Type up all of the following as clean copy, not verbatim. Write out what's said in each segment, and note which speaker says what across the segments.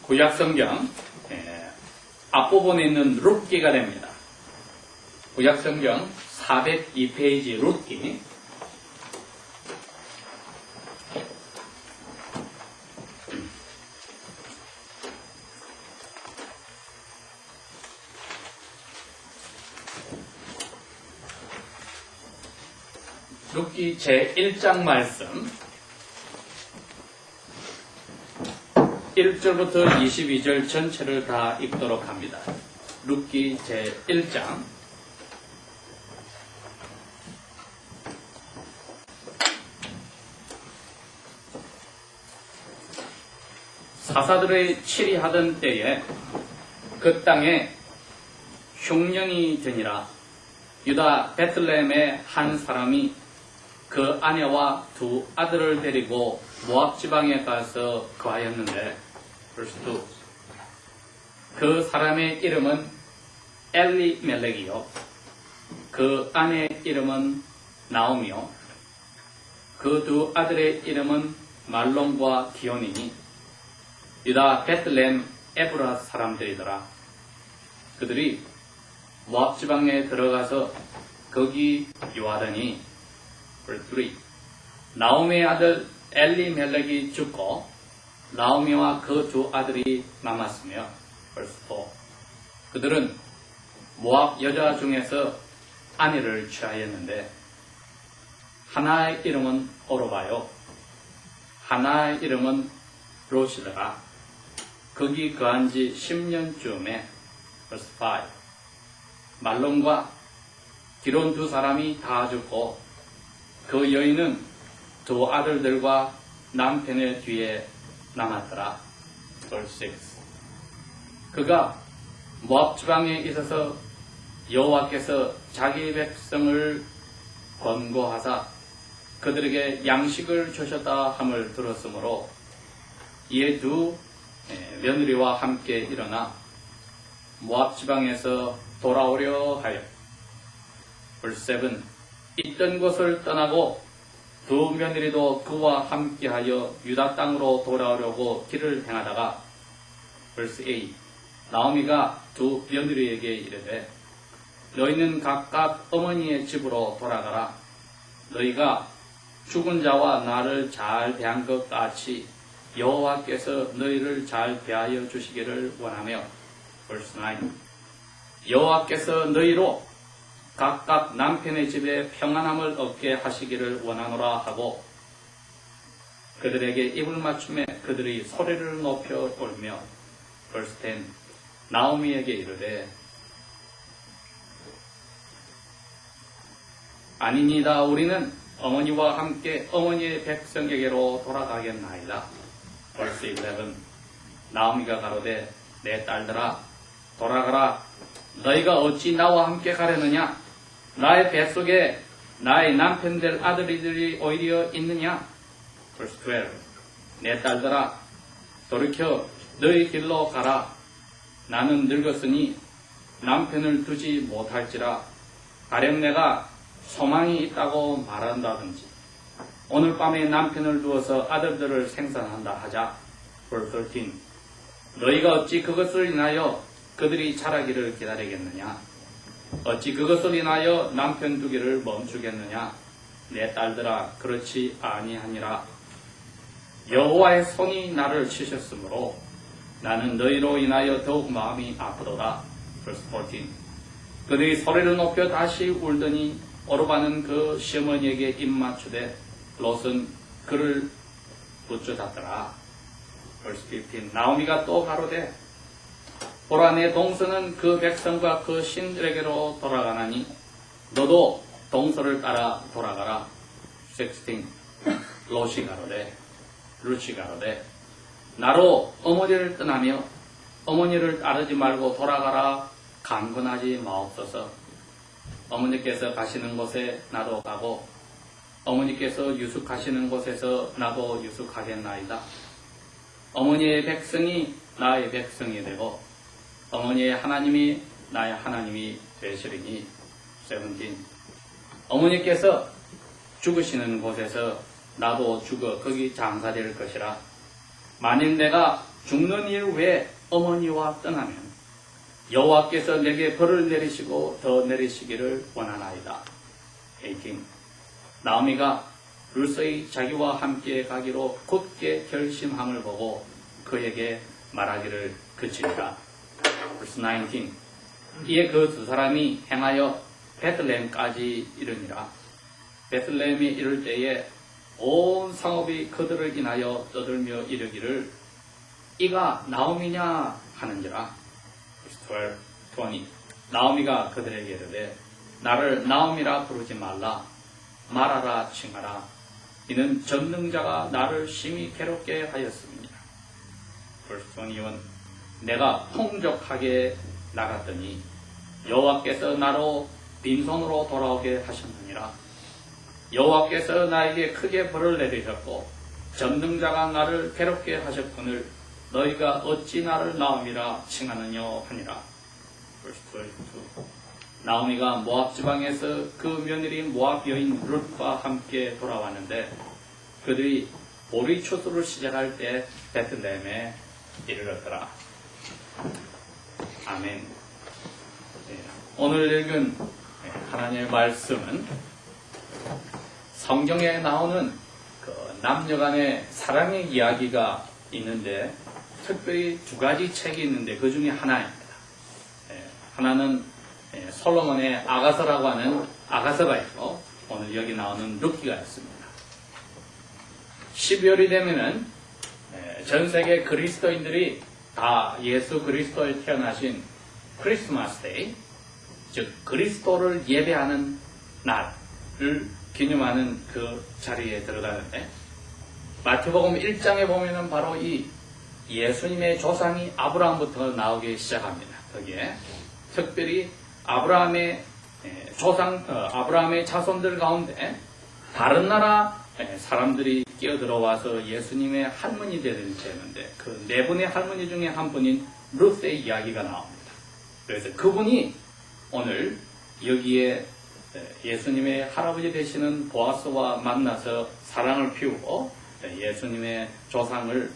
Speaker 1: 구약성경 앞부분에 있는 룻기가 됩니다. 구약성경 402페이지 룻기. 룻기 제1장 말씀 1절부터 22절 전체를 다 읽도록 합니다. 룻기 제1장 사사들의 치리하던 때에 그 땅에 흉년이 되니라. 유다 베들레헴의 한 사람이 그 아내와 두 아들을 데리고 모압 지방에 가서 거하였는데, 그 사람의 이름은 엘리멜렉이요, 그 아내의 이름은 나오미요, 그 두 아들의 이름은 말론과 기온이니 유다 베들레헴 에브라 사람들이더라. 그들이 모압 지방에 들어가서 거기 유하더니, 나오미의 아들 엘리멜렉이 죽고 나오미와 그 두 아들이 남았으며, 그들은 모압 여자 중에서 아내를 취하였는데, 하나의 이름은 오르바요, 하나의 이름은 롯이더라. 거기 거한 지 10년쯤에 말론과 기론 두 사람이 다 죽고 그 여인은 두 아들들과 남편의 뒤에 남았더라. 6. 그가 모압 지방에 있어서 여호와께서 자기 백성을 권고하사 그들에게 양식을 주셨다 함을 들었으므로 이에 두 며느리와 함께 일어나 모압 지방에서 돌아오려 하여 7. 있던 곳을 떠나고 두 며느리도 그와 함께하여 유다 땅으로 돌아오려고 길을 행하다가 8. 나오미가 두 며느리에게 이르되, 너희는 각각 어머니의 집으로 돌아가라. 너희가 죽은 자와 나를 잘 대한 것 같이 여호와께서 너희를 잘 대하여 주시기를 원하며 9. 여호와께서 너희로 각각 남편의 집에 평안함을 얻게 하시기를 원하노라 하고 그들에게 입을 맞춤에 그들이 소리를 높여 울며 10. 나오미에게 이르되, 아니니다, 우리는 어머니와 함께 어머니의 백성에게로 돌아가겠나이다. 11. 나오미가 가로되, 내 딸들아 돌아가라. 너희가 어찌 나와 함께 가려느냐? 나의 뱃속에 나의 남편 될 아들이들이 오히려 있느냐? 12. 내 딸들아 돌이켜 너희 길로 가라. 나는 늙었으니 남편을 두지 못할지라. 가령 내가 소망이 있다고 말한다든지 오늘 밤에 남편을 두어서 아들들을 생산한다 하자. 13. 너희가 어찌 그것을 인하여 그들이 자라기를 기다리겠느냐? 어찌 그것을 인하여 남편 두기를 멈추겠느냐? 내 딸들아 그렇지 아니하니라. 여호와의 손이 나를 치셨으므로 나는 너희로 인하여 더욱 마음이 아프도다. 14. 그들이 소리를 높여 다시 울더니 오르바는 그 시어머니에게 입맞추되 롯은 그를 붙잡더라. 15. 나오미가 또 가로되, 보라, 내 동서는 그 백성과 그 신들에게로 돌아가나니 너도 동서를 따라 돌아가라. 16. 롯이 가로되, 나로 어머니를 떠나며 어머니를 따르지 말고 돌아가라 강권하지 마옵소서. 어머니께서 가시는 곳에 나도 가고 어머니께서 유숙하시는 곳에서 나도 유숙하겠나이다. 어머니의 백성이 나의 백성이 되고 어머니의 하나님이 나의 하나님이 되시리니. 17. 어머니께서 죽으시는 곳에서 나도 죽어 거기 장사될 것이라. 만일 내가 죽는 일 외에 어머니와 떠나면 여호와께서 내게 벌을 내리시고 더 내리시기를 원하나이다. 18. 나오미가 룻의 자기와 함께 가기로 굳게 결심함을 보고 그에게 말하기를 그치니라. verse 19. 이에 그 두 사람이 행하여 베들레헴까지 이르니라. 베들레헴에 이를 때에 온 상업이 그들을 인하여 떠들며 이르기를 이가 나오미냐 하는지라. verse 20. 나오미가 그들에게 이르되 나를 나오미라 부르지 말아라 칭하라. 이는 전능자가 나를 심히 괴롭게 하였습니다. verse 21. 내가 풍족하게 나갔더니 여호와께서 나로 빈손으로 돌아오게 하셨느니라. 여호와께서 나에게 크게 벌을 내리셨고 전능자가 나를 괴롭게 하셨거늘 너희가 어찌 나를 나오미라 칭하느냐 하니라. verse 22. 나오미가 모압 지방에서 그 며느리 모압 여인 룻과 함께 돌아왔는데 그들이 보리 추수를 시작할 때 베들레헴에 이르렀더라. 아멘. 오늘 읽은 하나님의 말씀은 성경에 나오는 그 남녀간의 사랑의 이야기가 있는데 특별히 두 가지 책이 있는데 그 중에 하나입니다. 하나는 솔로몬의 아가서라고 하는 아가서가 있고 오늘 여기 나오는 룻기가 있습니다. 12월이 되면은 전 세계 그리스도인들이 다 예수 그리스도에 태어나신 크리스마스 데이, 즉 그리스도를 예배하는 날을 기념하는 그 자리에 들어가는데 마태복음 1장에 보면은 바로 이 예수님의 조상이 아브라함부터 나오기 시작합니다. 거기에 특별히 아브라함의 아브라함의 자손들 가운데 다른 나라 사람들이 끼어들어와서 예수님의 할머니 되는데 그 네 분의 할머니 중에 한 분인 룻의 이야기가 나옵니다. 그래서 그분이 오늘 여기에 예수님의 할아버지 되시는 보아스와 만나서 사랑을 피우고 예수님의 조상을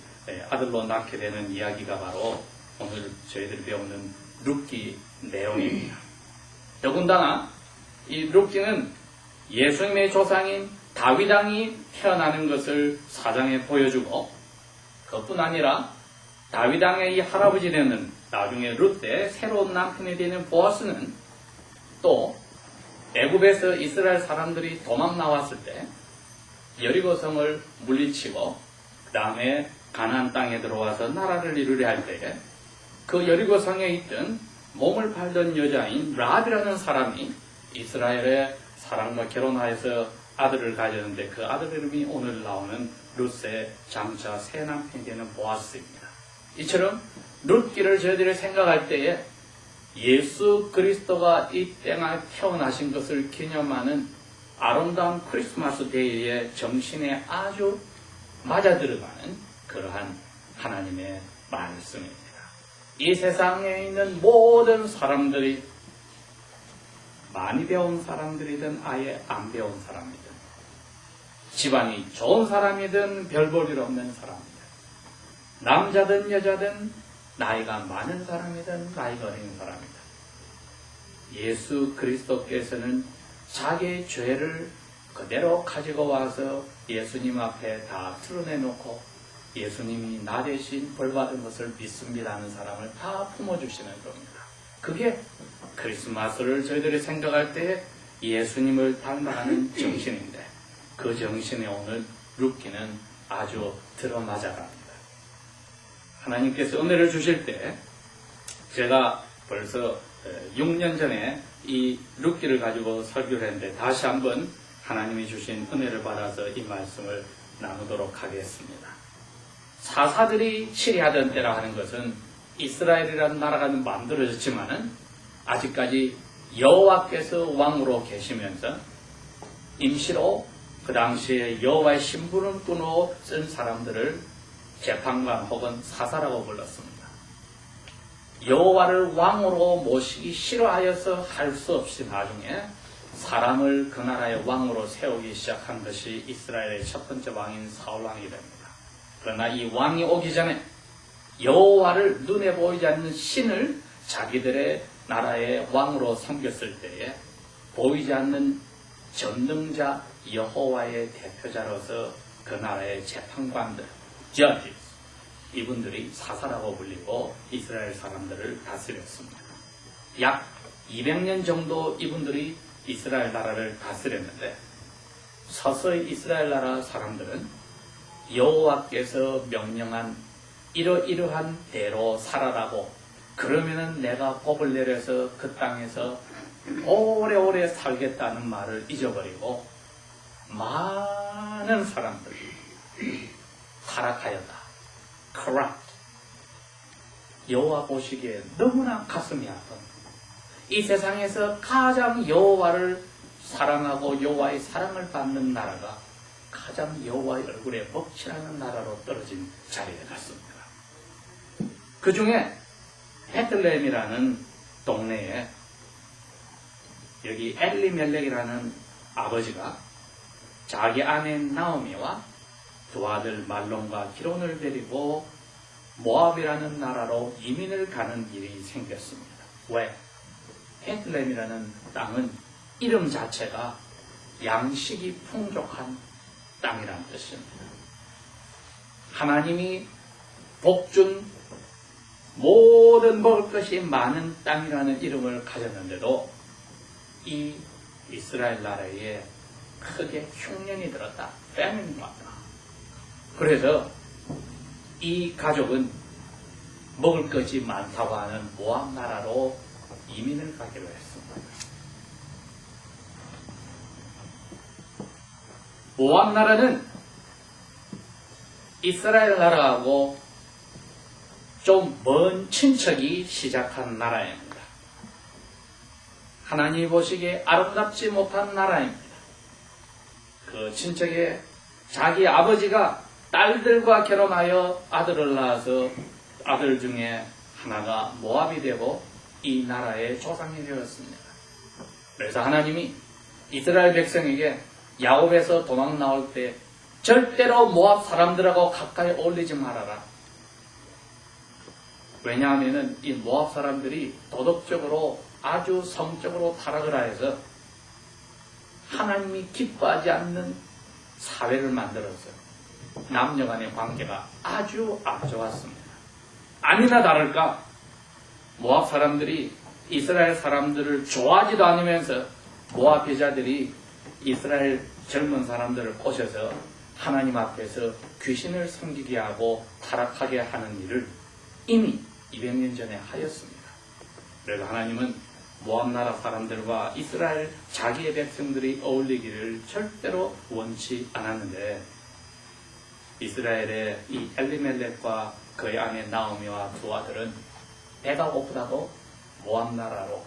Speaker 1: 아들로 낳게 되는 이야기가 바로 오늘 저희들이 배우는 룻기 내용입니다. 더군다나 이 룻기는 예수님의 조상인 다윗 왕이 태어나는 것을 사장에 보여주고 그뿐 아니라 다윗 왕의 이 할아버지 되는 나중에 룻의 새로운 남편이 되는 보아스는 또 애굽에서 이스라엘 사람들이 도망 나왔을 때 여리고성을 물리치고 그 다음에 가나안 땅에 들어와서 나라를 이루려 할 때에 그 여리고성에 있던 몸을 팔던 여자인 라합이라는 사람이 이스라엘의 사람과 결혼하여서 아들을 가졌는데 그 아들 이름이 오늘 나오는 룻의 장차 새 남편이 되는 보아스입니다. 이처럼 룻기를 저희들이 생각할 때에 예수 그리스도가 이 땅에 태어나신 것을 기념하는 아름다운 크리스마스 데이의 정신에 아주 맞아들어가는 그러한 하나님의 말씀입니다. 이 세상에 있는 모든 사람들이 많이 배운 사람들이든 아예 안 배운 사람이든 집안이 좋은 사람이든 별 볼 일 없는 사람이든 남자든 여자든 나이가 많은 사람이든 나이가 어린 사람이든 예수 그리스도께서는 자기의 죄를 그대로 가지고 와서 예수님 앞에 다 드러내놓고 예수님이 나 대신 벌받은 것을 믿습니다 하는 사람을 다 품어주시는 겁니다. 그게 크리스마스를 저희들이 생각할 때 예수님을 닮아가는 정신인데 그 정신에 오늘 룻기는 아주 들어맞아 갑니다. 하나님께서 은혜를 주실 때 제가 벌써 6년 전에 이 룻기를 가지고 설교를 했는데 다시 한번 하나님이 주신 은혜를 받아서 이 말씀을 나누도록 하겠습니다. 사사들이 치리하던 때라 하는 것은 이스라엘이라는 나라가 만들어졌지만은 아직까지 여호와께서 왕으로 계시면서 임시로 그 당시에 여호와의 신분으로 쓴 사람들을 재판관 혹은 사사라고 불렀습니다. 여호와를 왕으로 모시기 싫어하여서 할 수 없이 나중에 사람을 그 나라의 왕으로 세우기 시작한 것이 이스라엘의 첫 번째 왕인 사울 왕이 됩니다. 그러나 이 왕이 오기 전에 여호와를 눈에 보이지 않는 신을 자기들의 나라의 왕으로 섬겼을 때에 보이지 않는 전능자 여호와의 대표자로서 그 나라의 재판관들, judges, 이분들이 사사라고 불리고 이스라엘 사람들을 다스렸습니다. 약 200년 정도 이분들이 이스라엘 나라를 다스렸는데 서서히 이스라엘 나라 사람들은 여호와께서 명령한 이러이러한 대로 살아라고, 그러면은 내가 법을 내려서 그 땅에서 오래오래 살겠다는 말을 잊어버리고 많은 사람들이 타락하였다. corrupt. 여호와 보시기에 너무나 가슴이 아픈, 이 세상에서 가장 여호와를 사랑하고 여호와의 사랑을 받는 나라가 가장 여호와의 얼굴에 먹칠하는 나라로 떨어진 자리에 갔습니다. 그 중에 베들레헴이라는 동네에 여기 엘리멜렉이라는 아버지가 자기 아내 나오미와 두 아들 말론과 기론을 데리고 모압이라는 나라로 이민을 가는 일이 생겼습니다. 왜? 베들레헴이라는 땅은 이름 자체가 양식이 풍족한 땅이라는 뜻입니다. 하나님이 복준 모든 먹을 것이 많은 땅이라는 이름을 가졌는데도 이 이스라엘 나라에 크게 흉년이 들었다. 패민이 왔다. 그래서 이 가족은 먹을 것이 많다고 하는 모압 나라로 이민을 가기로 했습니다. 모압 나라는 이스라엘 나라하고 좀 먼 친척이 시작한 나라입니다. 하나님이 보시기에 아름답지 못한 나라입니다. 그 친척의 자기 아버지가 딸들과 결혼하여 아들을 낳아서 아들 중에 하나가 모압이 되고 이 나라의 조상이 되었습니다. 그래서 하나님이 이스라엘 백성에게 야곱에서 도망 나올 때 절대로 모압 사람들하고 가까이 어울리지 말아라. 왜냐하면 이 모압 사람들이 도덕적으로 아주 성적으로 타락을 하여서 하나님이 기뻐하지 않는 사회를 만들었어요. 남녀 간의 관계가 아주 안 좋았습니다. 아니나 다를까 모압 사람들이 이스라엘 사람들을 좋아하지도 않으면서 모압 여자들이 이스라엘 젊은 사람들을 꼬셔서 하나님 앞에서 귀신을 섬기게 하고 타락하게 하는 일을 이미 200년 전에 하였습니다. 그래서 하나님은 모압 나라 사람들과 이스라엘 자기의 백성들이 어울리기를 절대로 원치 않았는데 이스라엘의 이 엘리멜렉과 그의 아내 나오미와 두 아들은 배가 고프다고 모압 나라로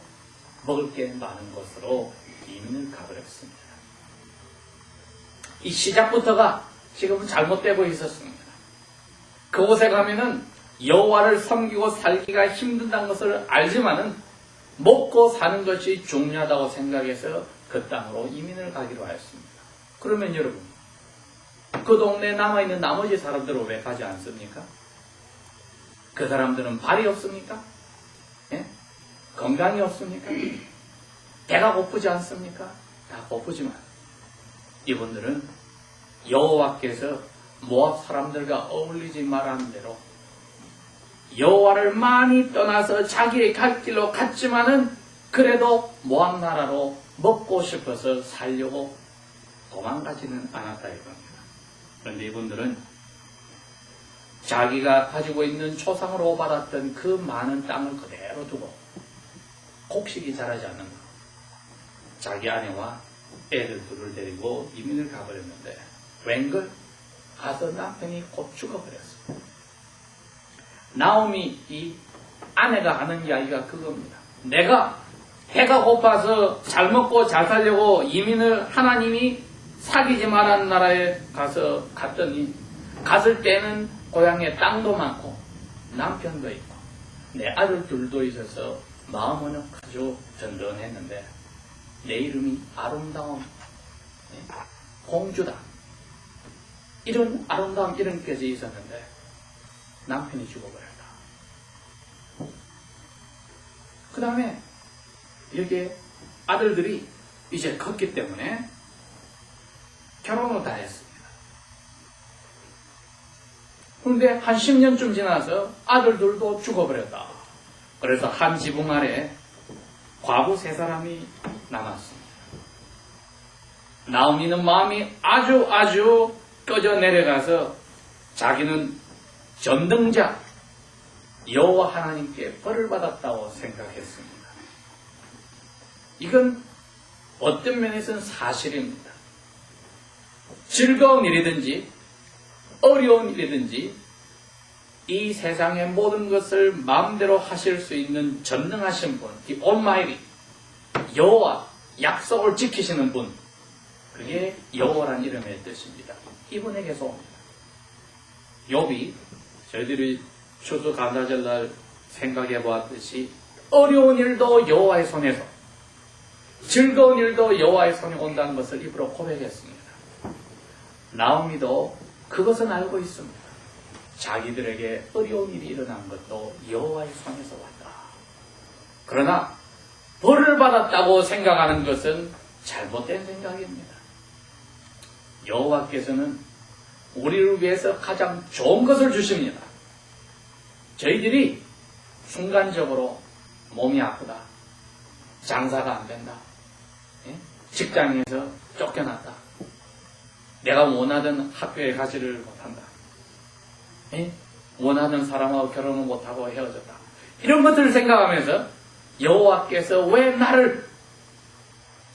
Speaker 1: 먹을 게 많은 곳으로 이민을 가버렸습니다. 이 시작부터가 지금은 잘못되고 있었습니다. 그곳에 가면은 여호와를 섬기고 살기가 힘든다는 것을 알지만은 먹고 사는 것이 중요하다고 생각해서 그 땅으로 이민을 가기로 하였습니다. 그러면 여러분, 그 동네에 남아있는 나머지 사람들은 왜 가지 않습니까? 그 사람들은 발이 없습니까? 예? 건강이 없습니까? 배가 고프지 않습니까? 다 고프지만 이분들은 여호와께서 모압 사람들과 어울리지 말라는 대로 여호와를 많이 떠나서 자기의 갈 길로 갔지만은 그래도 모압 나라로 먹고 싶어서 살려고 도망가지는 않았다 이겁니다. 그런데 이분들은 자기가 가지고 있는 조상으로 받았던 그 많은 땅을 그대로 두고 곡식이 자라지 않는 것, 자기 아내와 애들 둘을 데리고 이민을 가버렸는데 웬걸 가서 남편이 곧 죽어버렸습니다. 나오미 이 아내가 하는 이야기가 그겁니다. 내가 배가 고파서 잘 먹고 잘 살려고 이민을 하나님이 사귀지 말라는 나라에 갔더니 갔을 때는 고향에 땅도 많고 남편도 있고 내 아들 둘도 있어서 마음은 아주 든든했는데 내 이름이 아름다움, 공주다. 이런 아름다움 이름까지 있었는데 남편이 죽어버렸다. 그 다음에 이렇게 아들들이 이제 컸기 때문에 결혼을 다 했습니다. 그런데 한 10년쯤 지나서 아들들도 죽어버렸다. 그래서 한 지붕 아래 과부 3사람이 남았습니다. 나오미는 마음이 아주 꺼져 내려가서 자기는 전등자 여호와 하나님께 벌을 받았다고 생각했습니다. 이건 어떤 면에서는 사실입니다. 즐거운 일이든지 어려운 일이든지 이 세상의 모든 것을 마음대로 하실 수 있는 전능하신 분, 이 Almighty, 여호와, 약속을 지키시는 분, 그게 여호와란 이름의 뜻입니다. 이분에게서 옵니다. 욥이 저희들이 추수감사절날 생각해 보았듯이 어려운 일도 여호와의 손에서, 즐거운 일도 여호와의 손에 온다는 것을 입으로 고백했습니다. 나오미도 그것은 알고 있습니다. 자기들에게 어려운 일이 일어난 것도 여호와의 손에서 왔다. 그러나 벌을 받았다고 생각하는 것은 잘못된 생각입니다. 여호와께서는 우리를 위해서 가장 좋은 것을 주십니다. 저희들이 순간적으로 몸이 아프다, 장사가 안 된다, 직장에서 쫓겨났다, 내가 원하던 학교에 가지를 못한다, 원하는 사람하고 결혼을 못하고 헤어졌다, 이런 것들을 생각하면서 여호와께서 왜 나를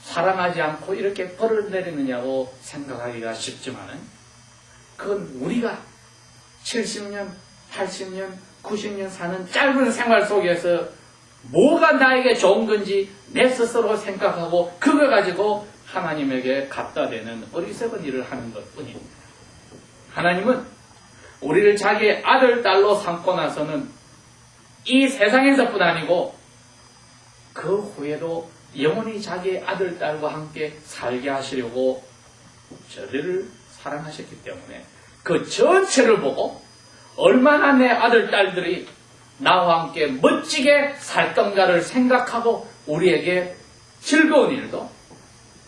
Speaker 1: 사랑하지 않고 이렇게 벌을 내리느냐고 생각하기가 쉽지만은, 그건 우리가 70년, 80년, 90년 사는 짧은 생활 속에서 뭐가 나에게 좋은 건지 내 스스로 생각하고 그걸 가지고 하나님에게 갖다 대는 어리석은 일을 하는 것 뿐입니다. 하나님은 우리를 자기의 아들, 딸로 삼고 나서는 이 세상에서뿐 아니고 그 후에도 영원히 자기의 아들, 딸과 함께 살게 하시려고 저들을 사랑하셨기 때문에 그 전체를 보고 얼마나 내 아들, 딸들이 나와 함께 멋지게 살 건가를 생각하고 우리에게 즐거운 일도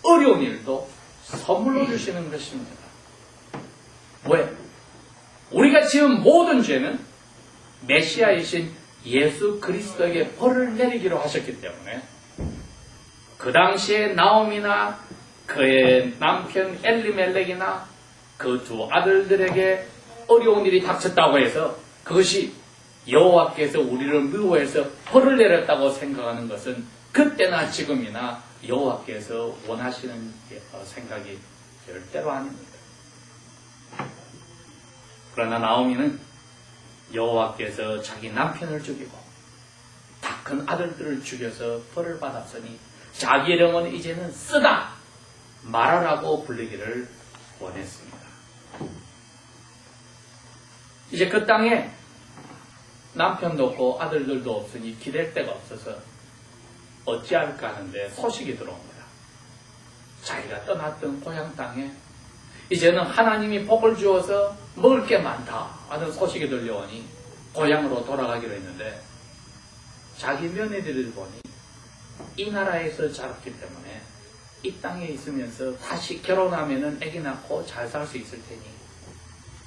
Speaker 1: 어려운 일도 선물로 주시는 것입니다. 왜? 우리가 지은 모든 죄는 메시아이신 예수 그리스도에게 벌을 내리기로 하셨기 때문에 그 당시에 나오미나 그의 남편 엘리멜렉이나 그 두 아들들에게 어려운 일이 닥쳤다고 해서 그것이 여호와께서 우리를 미워해서 벌을 내렸다고 생각하는 것은 그때나 지금이나 여호와께서 원하시는 생각이 절대로 아닙니다. 그러나 나오미는 여호와께서 자기 남편을 죽이고 다 큰 아들들을 죽여서 벌을 받았으니 자기 이름은 이제는 쓰다 말하라고 불리기를 원했습니다. 이제 그 땅에 남편도 없고 아들들도 없으니 기댈 데가 없어서 어찌할까 하는데 소식이 들어옵니다. 자기가 떠났던 고향 땅에 이제는 하나님이 복을 주어서 먹을 게 많다 하는 소식이 들려오니 고향으로 돌아가기로 했는데 자기 며느리를 보니 이 나라에서 자랐기 때문에 이 땅에 있으면서 다시 결혼하면은 아기 낳고 잘 살 수 있을 테니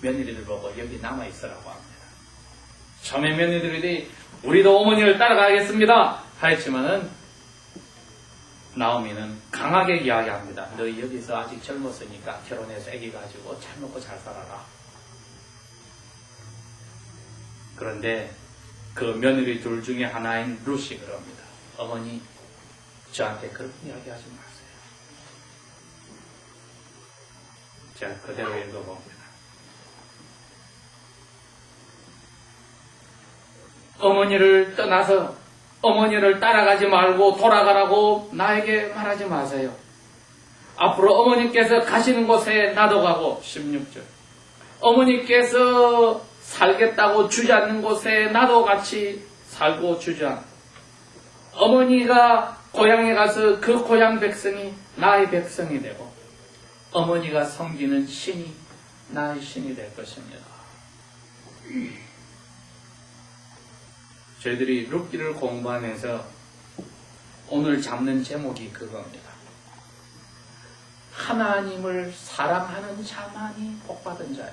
Speaker 1: 며느리들 보고 여기 남아있으라고 합니다. 처음에 며느리들이 우리도 어머니를 따라가겠습니다 하였지만은 나오미는 강하게 이야기합니다. 너희 여기서 아직 젊었으니까 결혼해서 아기 가지고 잘 먹고 잘 살아라. 그런데 그 며느리 둘 중에 하나인 룻이 그럽니다. 어머니, 저한테 그런 이야기하지 마세요. 제가 그대로 읽어봅니다. 어머니를 떠나서 어머니를 따라가지 말고 돌아가라고 나에게 말하지 마세요. 앞으로 어머니께서 가시는 곳에 나도 가고 16절 어머니께서 살겠다고 주저앉는 곳에 나도 같이 살고 주저앉고 어머니가 고향에 가서 그 고향 백성이 나의 백성이 되고 어머니가 섬기는 신이 나의 신이 될 것입니다. 저희들이 룻기를 공부하면서 오늘 잡는 제목이 그겁니다. 하나님을 사랑하는 자만이 복받은 자예요.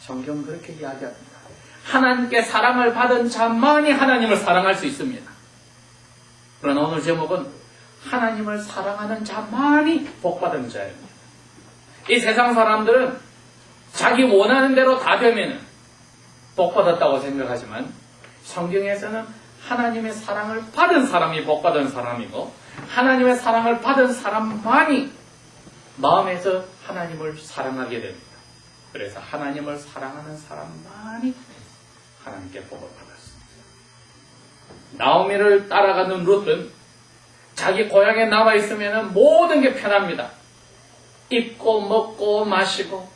Speaker 1: 성경 그렇게 이야기합니다. 하나님께 사랑을 받은 자만이 하나님을 사랑할 수 있습니다. 그러나 오늘 제목은 하나님을 사랑하는 자만이 복받은 자입니다. 이 세상 사람들은 자기 원하는 대로 다 되면 복받았다고 생각하지만 성경에서는 하나님의 사랑을 받은 사람이 복받은 사람이고 하나님의 사랑을 받은 사람만이 마음에서 하나님을 사랑하게 됩니다. 그래서 하나님을 사랑하는 사람만이 하나님께 복을 받았습니다. 나오미를 따라가는 룻은 자기 고향에 남아있으면 모든 게 편합니다. 입고 먹고 마시고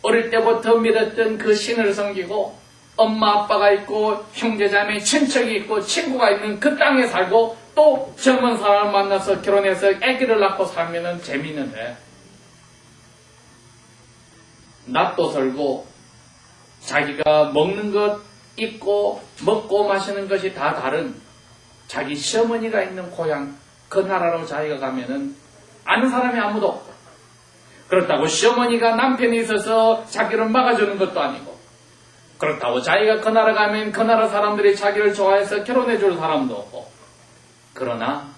Speaker 1: 어릴 때부터 믿었던 그 신을 섬기고 엄마 아빠가 있고 형제자매 친척이 있고 친구가 있는 그 땅에 살고 또 젊은 사람을 만나서 결혼해서 아기를 낳고 살면 재미있는데 낯도 설고 자기가 먹는 것, 입고 먹고 마시는 것이 다 다른 자기 시어머니가 있는 고향 그 나라로 자기가 가면은 아는 사람이 아무도 없고 그렇다고 시어머니가 남편이 있어서 자기를 막아주는 것도 아니고 그렇다고 자기가 그 나라 가면 그 나라 사람들이 자기를 좋아해서 결혼해줄 사람도 없고 그러나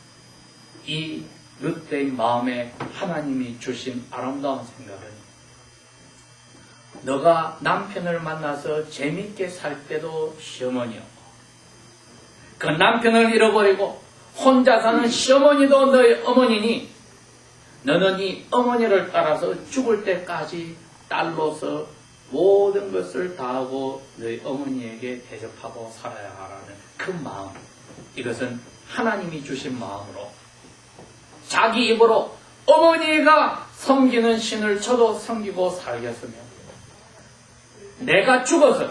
Speaker 1: 이 룻의 마음에 하나님이 주신 아름다운 생각은 너가 남편을 만나서 재밌게 살 때도 시어머니였고 그 남편을 잃어버리고 혼자 사는 시어머니도 너의 어머니니 너는 이 어머니를 따라서 죽을 때까지 딸로서 모든 것을 다하고 너희 어머니에게 대접하고 살아야 하라는 그 마음, 이것은 하나님이 주신 마음으로 자기 입으로 어머니가 섬기는 신을 저도 섬기고 살겠으며 내가 죽어서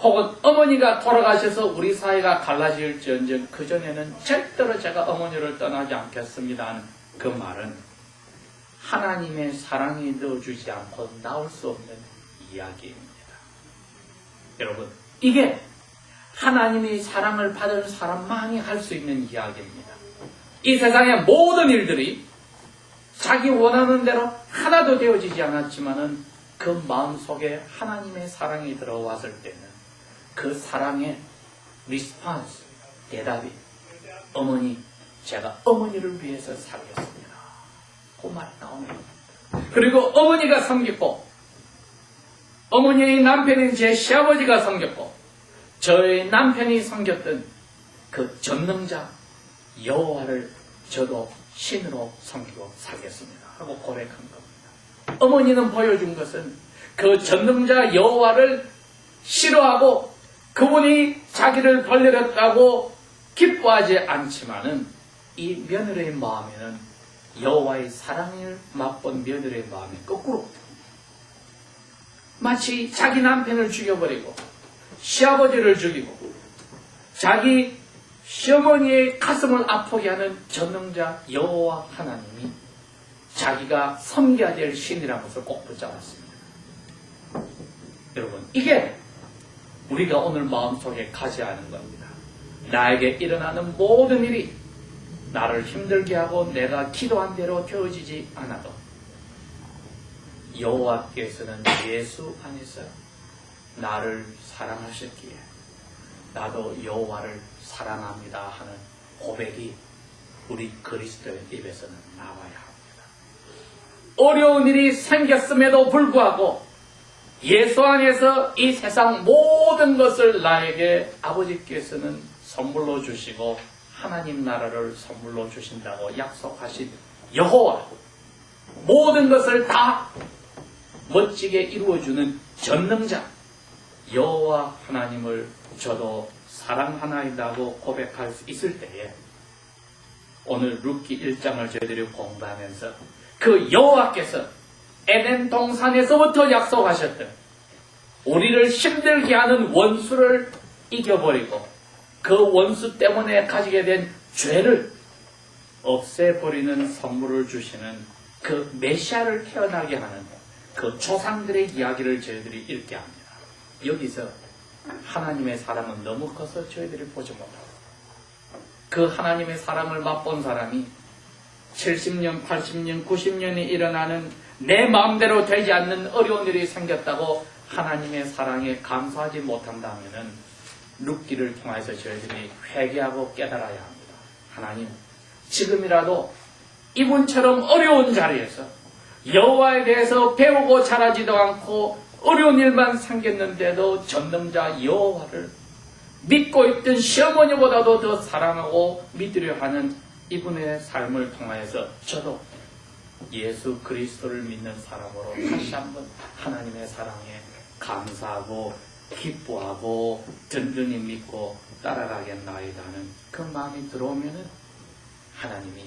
Speaker 1: 혹은 어머니가 돌아가셔서 우리 사이가 갈라질지언정 그전에는 절대로 제가 어머니를 떠나지 않겠습니다 하는 그 말은 하나님의 사랑이 넣어주지 않고 나올 수 없는 이야기입니다. 여러분, 이게 하나님의 사랑을 받은 사람만이 할 수 있는 이야기입니다. 이 세상의 모든 일들이 자기 원하는 대로 하나도 되어지지 않았지만은 그 마음속에 하나님의 사랑이 들어왔을 때는 그 사랑의 리스폰스, 대답이 어머니, 제가 어머니를 위해서 살겠습니다. 그 말이 나오네요. 그리고 어머니가 섬겼고 어머니의 남편인 제 시아버지가 섬겼고 저의 남편이 섬겼던 그 전능자 여호와를 저도 신으로 섬기고 살겠습니다 하고 고백한 겁니다. 어머니는 보여준 것은 그 전능자 여호와를 싫어하고 그분이 자기를 벌려렸다고 기뻐하지 않지만은 이 며느리의 마음에는 여호와의 사랑을 맛본 며느리의 마음이 거꾸로 마치 자기 남편을 죽여버리고 시아버지를 죽이고 자기 시어머니의 가슴을 아프게 하는 전능자 여호와 하나님이 자기가 섬겨야 될 신이라는 것을 꼭 붙잡았습니다. 여러분, 이게 우리가 오늘 마음속에 가져야하는 겁니다. 나에게 일어나는 모든 일이 나를 힘들게 하고 내가 기도한 대로 되어지지 않아도 여호와께서는 예수 안에서 나를 사랑하셨기에 나도 여호와를 사랑합니다 하는 고백이 우리 그리스도의 입에서는 나와야 합니다. 어려운 일이 생겼음에도 불구하고 예수 안에서 이 세상 모든 것을 나에게 아버지께서는 선물로 주시고 하나님 나라를 선물로 주신다고 약속하신 여호와, 모든 것을 다 멋지게 이루어주는 전능자 여호와 하나님을 저도 사랑하나이다고 고백할 수 있을 때에 오늘 룻기 1장을 저희들이 공부하면서 그 여호와께서 에덴 동산에서부터 약속하셨던 우리를 힘들게 하는 원수를 이겨버리고 그 원수 때문에 가지게 된 죄를 없애버리는 선물을 주시는 그 메시아를 태어나게 하는 그 조상들의 이야기를 저희들이 읽게 합니다. 여기서 하나님의 사랑은 너무 커서 저희들이 보지 못하고 그 하나님의 사랑을 맛본 사람이 70년, 80년, 90년이 일어나는 내 마음대로 되지 않는 어려운 일이 생겼다고 하나님의 사랑에 감사하지 못한다면은 룻기를 통해서 저희들이 회개하고 깨달아야 합니다. 하나님, 지금이라도 이분처럼 어려운 자리에서 여호와에 대해서 배우고 자라지도 않고 어려운 일만 생겼는데도 전능자 여호와를 믿고 있던 시어머니보다도 더 사랑하고 믿으려 하는 이분의 삶을 통하여서 저도 예수 그리스도를 믿는 사람으로 다시 한번 하나님의 사랑에 감사하고 기뻐하고 든든히 믿고 따라가겠나이다는 그 마음이 들어오면은 하나님이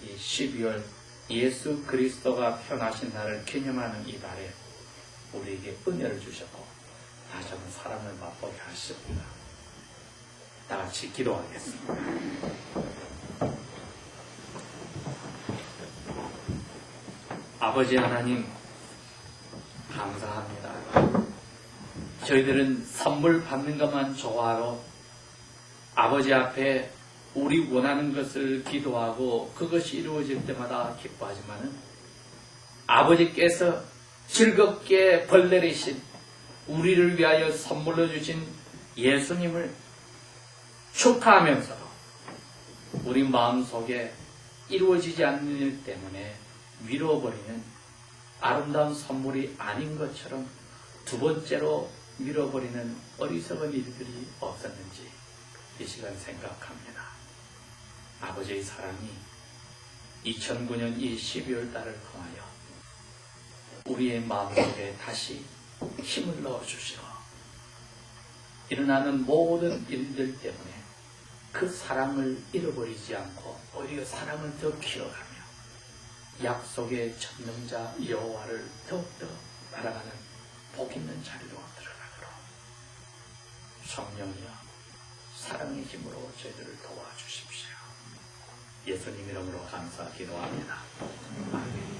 Speaker 1: 이 12월 예수 그리스도가 태어나신 날을 기념하는 이 달에 우리에게 은혜를 주셨고 다시 한번 사랑을 맛보게 하십니다. 다 같이 기도하겠습니다. 아버지 하나님 감사합니다. 저희들은 선물 받는 것만 좋아하고 아버지 앞에 우리 원하는 것을 기도하고 그것이 이루어질 때마다 기뻐하지만은 아버지께서 즐겁게 벌 내리신 우리를 위하여 선물로 주신 예수님을 축하하면서도 우리 마음속에 이루어지지 않는 일 때문에 미뤄버리는 아름다운 선물이 아닌 것처럼 두 번째로 미뤄버리는 어리석은 일들이 없었는지 이 시간 생각합니다. 아버지의 사랑이 2009년 이 12월 달을 통하여 우리의 마음속에 다시 힘을 넣어주시고 일어나는 모든 일들 때문에 그 사랑을 잃어버리지 않고 오히려 사랑을 더 키워가며 약속의 전능자 여호와를 더욱더 알아가는 복 있는 자리로 들어가도록 성령이여 사랑의 힘으로 저희들을 도와주십시오. 예수님 이름으로 감사 기도합니다. 아멘.